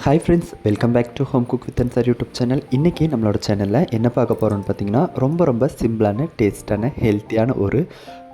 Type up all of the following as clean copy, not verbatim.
Hi friends, welcome back to home cook with Ansar YouTube channel. இன்றைக்கி நம்மளோட சேனலில் என்ன பார்க்க போகிறோன்னு பார்த்தீங்கன்னா, ரொம்ப சிம்பிளான டேஸ்ட்டான ஹெல்த்தியான ஒரு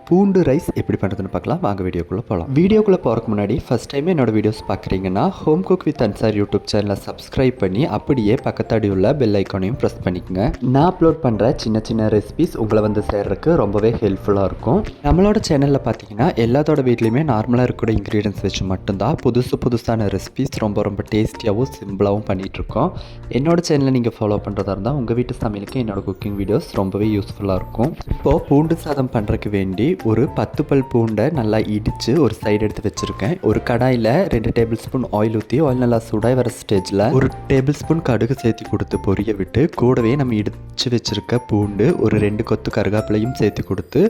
பூண்டு ரைஸ் எப்படி பண்ணுறதுன்னு பார்க்கலாம். வாங்க வீடியோக்குள்ளே போகலாம். வீடியோக்குள்ளே போகிறதுக்கு முன்னாடி ஃபஸ்ட் டைம் என்னோடய வீடியோஸ் பார்க்குறீங்கன்னா home cook with Ansar YouTube சேனலை சப்ஸ்கிரைப் பண்ணி அப்படியே பக்கத்தாடி உள்ள பெல் ஐக்கானையும் ப்ரெஸ் பண்ணிக்கோங்க. நான் அப்லோட் பண்ணுற சின்ன ரெசிபிஸ் உங்களை வந்து சேர்றதுக்கு ரொம்பவே ஹெல்ப்ஃபுல்லாக இருக்கும். நம்மளோட சேனலில் பார்த்தீங்கன்னா எல்லாத்தோட வீட்லேயுமே நார்மலாக இருக்கிற இன்க்ரீடியன்ஸ் வச்சு மட்டும்தான் புதுசான ரெசிபிஸ் ரொம்ப டேஸ்டியாகவும் சிம்பிளாகவும் பண்ணிகிட்ருக்கோம். என்னோட சேனலை நீங்கள் ஃபாலோ பண்ணுறதா இருந்தால் உங்கள் வீட்டு சமையலுக்கு என்னோடய குக்கிங் வீடியோஸ் ரொம்பவே யூஸ்ஃபுல்லாக இருக்கும். இப்போது பூண்டு சாதம் பண்ணுறதுக்கு வேண்டி ஒரு 10 பல் பூண்டை நல்லா இடித்து ஒரு சைடு எடுத்து வச்சுருக்கேன். ஒரு கடாயில் 2 டேபிள் ஸ்பூன் ஆயில் ஊற்றி ஆயில் நல்லா சூடாக வர ஸ்டேஜில் ஒரு டேபிள் ஸ்பூன் கடுகு சேர்த்து கொடுத்து பொரிய விட்டு கூடவே நம்ம இடித்து வச்சுருக்க பூண்டு ஒரு 2 கொத்து கருகாப்பிலையும் சேர்த்து கொடுத்து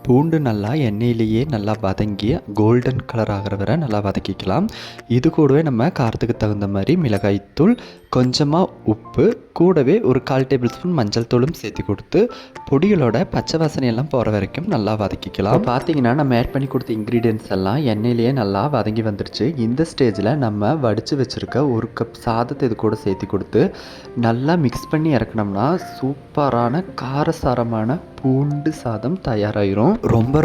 பூண்டு நல்லா எண்ணெயிலேயே நல்லா வதங்கி கோல்டன் கலர் ஆகிற வரை நல்லா வதக்கிக்கலாம். இது கூடவே நம்ம காரத்துக்கு தகுந்த மாதிரி மிளகாய்த்தூள், கொஞ்சமாக உப்பு, கூடவே ஒரு 1/4 டேபிள் ஸ்பூன் மஞ்சள் தூளும் சேர்த்து கொடுத்து பொடிகளோட பச்சை வாசனையெல்லாம் போகிற வரைக்கும் நல்லா வதக்கிக்கலாம். பார்த்தீங்கன்னா நம்ம ஆட் பண்ணி கொடுத்த இன்க்ரீடியன்ஸ் எல்லாம் எண்ணெயிலேயே நல்லா வதங்கி வந்துருச்சு. இந்த ஸ்டேஜில் நம்ம வடித்து வச்சுருக்க 1 கப் சாதத்தை இது கூட சேர்த்து கொடுத்து நல்லா மிக்ஸ் பண்ணி இறக்கணும்னா சூப்பரான காரசாரமான பூண்டு சாதம் தயாராகிரும்.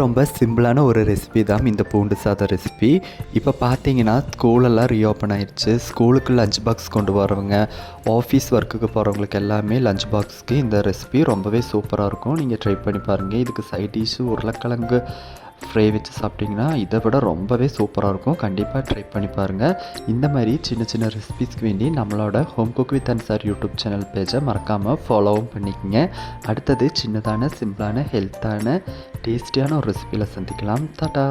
ரொம்ப சிம்பிளான ஒரு ரெசிபி தான் இந்த பூண்டு சாதம் ரெசிபி. இப்போ பார்த்தீங்கன்னா ஸ்கூலெல்லாம் ரீஓப்பன் ஆயிடுச்சு. ஸ்கூலுக்கு லஞ்ச் பாக்ஸ் கொண்டு வரவங்க, ஆஃபீஸ் ஒர்க்குக்கு போகிறவங்களுக்கு எல்லாமே லஞ்ச் பாக்ஸ்க்கு இந்த ரெசிபி ரொம்பவே சூப்பராக இருக்கும். நீங்கள் ட்ரை பண்ணி பாருங்கள். இதுக்கு சைட் டிஷ்ஷு உருளைக்கிழங்கு ஃப்ரை வச்சு சாப்பிட்டிங்கன்னா இதை விட ரொம்பவே சூப்பராக இருக்கும். கண்டிப்பாக ட்ரை பண்ணி பாருங்கள். இந்த மாதிரி சின்ன ரெசிபிஸ்க்கு வேண்டி நம்மளோட home cook with Ansar YouTube channel பேஜை மறக்காமல் ஃபாலோவும் பண்ணிக்கோங்க. அடுத்தது சின்னதான சிம்பிளான ஹெல்த்தான டேஸ்டியான ஒரு ரெசிபியில் சந்திக்கலாம். டாடா.